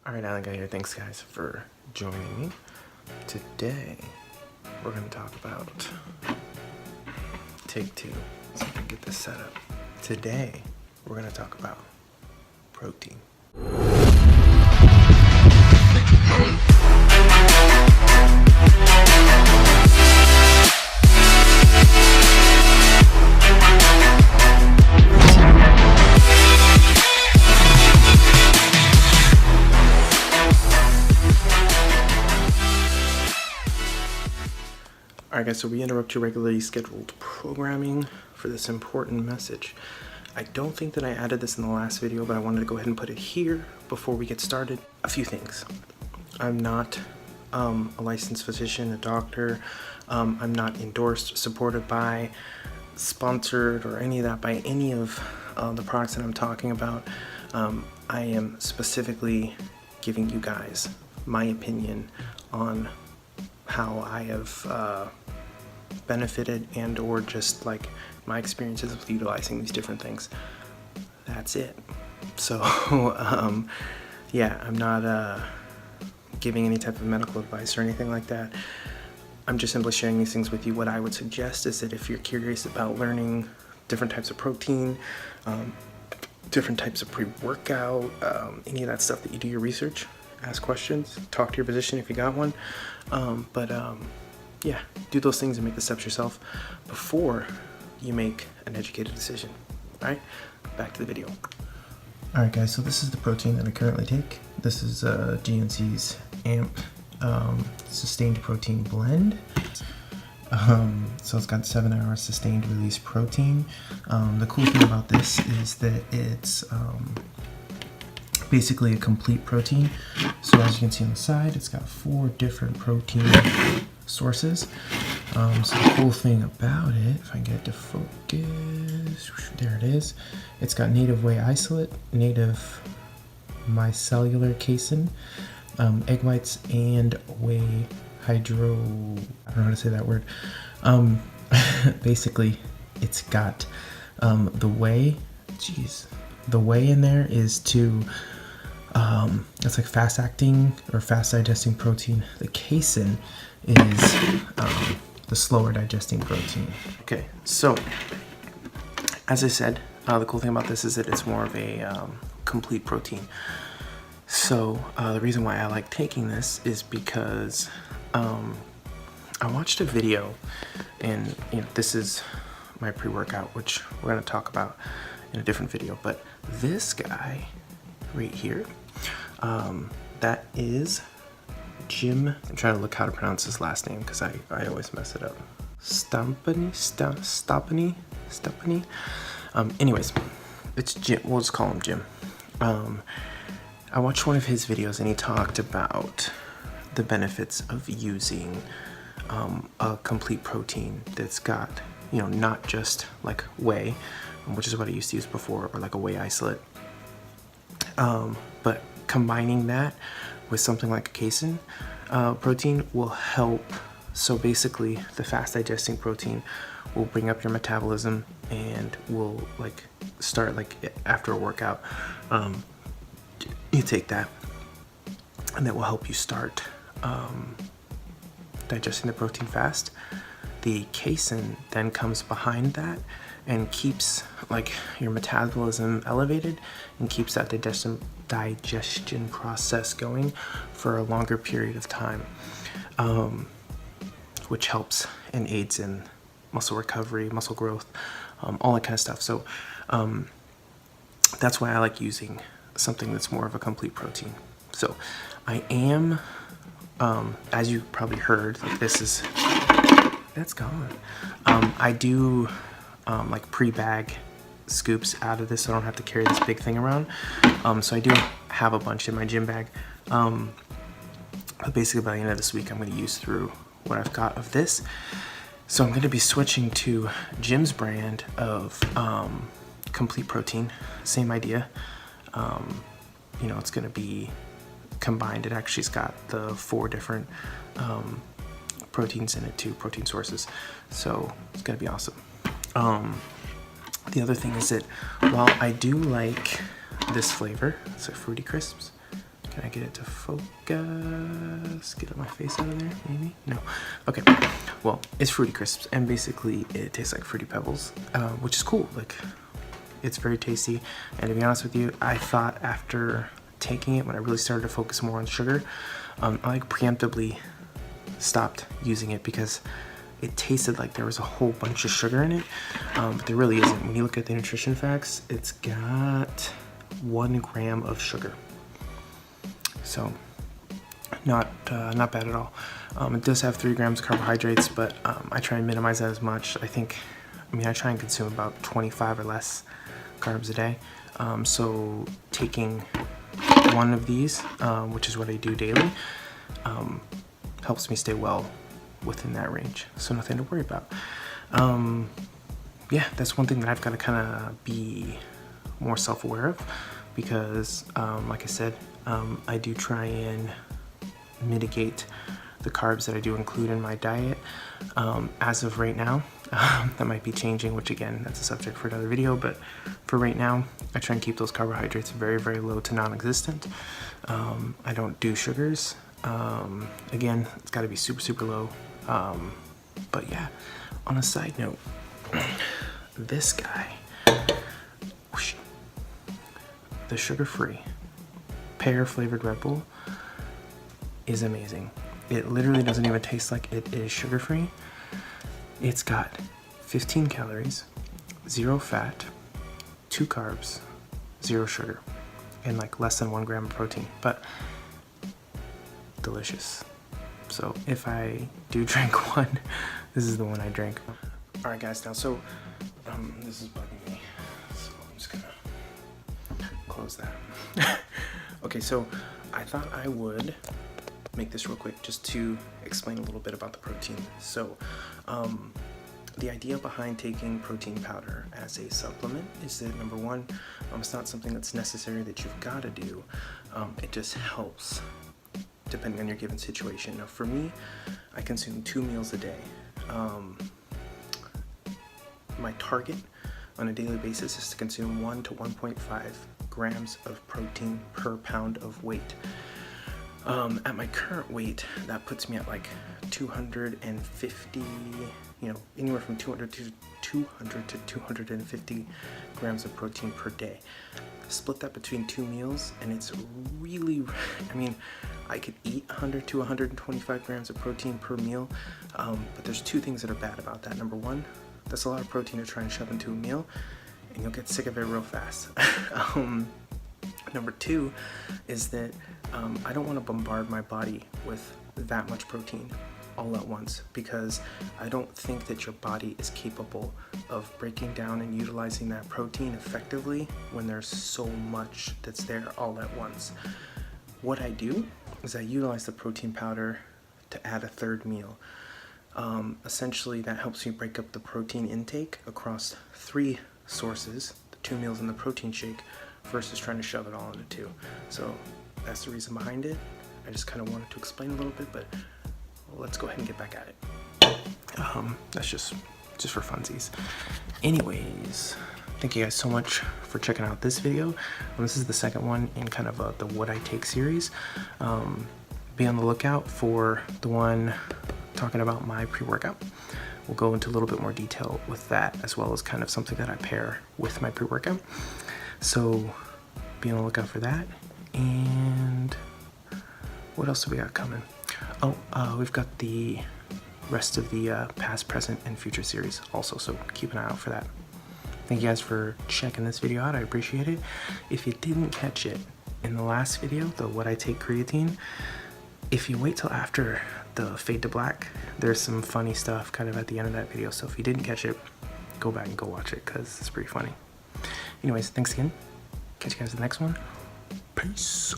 Alright, islandguy here. Thanks guys for joining me. Today, we're going to talk about take two, so I can get this set up. Today, we're going to talk about protein. Alright guys, so we interrupt your regularly scheduled programming for this important message. I don't think that I added this in the last video, but I wanted to go ahead and put it here before we get started. A few things. I'm not a licensed physician, a doctor. I'm not endorsed, supported by, sponsored, or any of that by any of the products that I'm talking about. I am specifically giving you guys my opinion on how I have benefited and or just like my experiences with utilizing these different things. That's it. So yeah, I'm not giving any type of medical advice or anything like that. I'm just simply sharing these things with you. What I would suggest is that if you're curious about learning different types of protein, different types of pre-workout, any of that stuff, that you do your research, ask questions, talk to your physician if you got one. Yeah, do those things and make the steps yourself before you make an educated decision. All right, back to the video. All right, guys, so this is the protein that I currently take. This is GNC's AMP sustained protein blend. So it's got 7 hours sustained release protein. The cool thing about this is that it's basically a complete protein. So as you can see on the side, it's got 4 different protein sources. So the cool thing about it, if I can get it to focus, there it is. It's got native whey isolate, native micellar casein, egg whites, and whey hydro, I don't know how to say that word. Basically, it's got the whey, the whey in there is to it's like fast acting or fast digesting protein. The casein is the slower digesting protein. Okay, so as I said, the cool thing about this is that it's more of a complete protein. So the reason why I like taking this is because I watched a video, and this is my pre-workout, which we're going to talk about in a different video, but this guy right here, that is Jim. I'm trying to look how to pronounce his last name because I always mess it up. Stoppany. Anyways, it's Jim. We'll just call him Jim. I watched one of his videos and he talked about the benefits of using a complete protein that's got, not just like whey, which is what I used to use before, or like a whey isolate, but combining that with something like a casein protein will help. So basically, the fast digesting protein will bring up your metabolism and will start after a workout. You take that, and that will help you start digesting the protein fast. The casein then comes behind that and keeps your metabolism elevated and keeps that digestion process going for a longer period of time, which helps and aids in muscle recovery, muscle growth, all that kind of stuff. So that's why I like using something that's more of a complete protein. So I am, as you probably heard, that's gone. I do pre-bag scoops out of this, so I don't have to carry this big thing around. So I do have a bunch in my gym bag. But basically by the end of this week, I'm going to use through what I've got of this. So I'm going to be switching to Jim's brand of complete protein. Same idea. It's going to be combined. It actually's got the 4 different proteins in it too, protein sources. So it's going to be awesome. The other thing is that while I do like this flavor, it's like Fruity Crisps, Can I get it to focus? Get my face out of there, maybe? No. Okay. Well, it's Fruity Crisps, and basically it tastes like Fruity Pebbles, which is cool. Like, it's very tasty. And to be honest with you, I thought after taking it, when I really started to focus more on sugar, I like preemptively stopped using it because it tasted like there was a whole bunch of sugar in it, but there really isn't. When you look at the nutrition facts, it's got 1 gram of sugar. So not bad at all. It does have 3 grams of carbohydrates, but I try and minimize that as much. I try and consume about 25 or less carbs a day. So taking 1 of these, which is what I do daily, helps me stay well within that range. So nothing to worry about. Yeah, that's one thing that I've got to kind of be more self-aware of, because like I said, I do try and mitigate the carbs that I do include in my diet. As of right now, that might be changing, which again, that's a subject for another video, but for right now, I try and keep those carbohydrates very, very low to non-existent. I don't do sugars. Again, it's got to be super, super low. But yeah, on a side note, this guy, whoosh, the sugar-free pear flavored Red Bull is amazing. It literally doesn't even taste like it is sugar-free. It's got 15 calories, 0 fat, 2 carbs, 0 sugar, and like less than 1 gram of protein, but delicious. So if I do drink one, this is the one I drink. All right, guys, now, so this is bugging me, so I'm just gonna close that. Okay, so I thought I would make this real quick just to explain a little bit about the protein. So the idea behind taking protein powder as a supplement is that, number one, it's not something that's necessary that you've got to do. It just helps depending on your given situation. Now for me, I consume 2 meals a day. My target on a daily basis is to consume 1 to 1.5 grams of protein per pound of weight. At my current weight, that puts me at like 250, anywhere from 200 to 250 grams of protein per day. Split that between 2 meals, and it's really, I could eat 100 to 125 grams of protein per meal, but there's 2 things that are bad about that. Number one, that's a lot of protein to try and shove into a meal, and you'll get sick of it real fast. Number 2 is that I don't want to bombard my body with that much protein all at once, because I don't think that your body is capable of breaking down and utilizing that protein effectively when there's so much that's there all at once. What I do is I utilize the protein powder to add a 3rd meal. Essentially, that helps me break up the protein intake across 3 sources, the 2 meals and the protein shake, versus trying to shove it all into 2. So that's the reason behind it. I just kind of wanted to explain a little bit, but let's go ahead and get back at it. That's just for funsies. Anyways, thank you guys so much for checking out this video. This is the second one in kind of the What I Take series. Be on the lookout for the one talking about my pre-workout. We'll go into a little bit more detail with that, as well as kind of something that I pair with my pre-workout. So be on the lookout for that. And what else do we got coming? Oh, we've got the rest of the past, present, and future series also, so keep an eye out for that. Thank you guys for checking this video out. I appreciate it. If you didn't catch it in the last video, the What I Take creatine, if you wait till after the fade to black, there's some funny stuff kind of at the end of that video. So if you didn't catch it, go back and go watch it, because it's pretty funny. Anyways, thanks again. Catch you guys in the next one. Peace.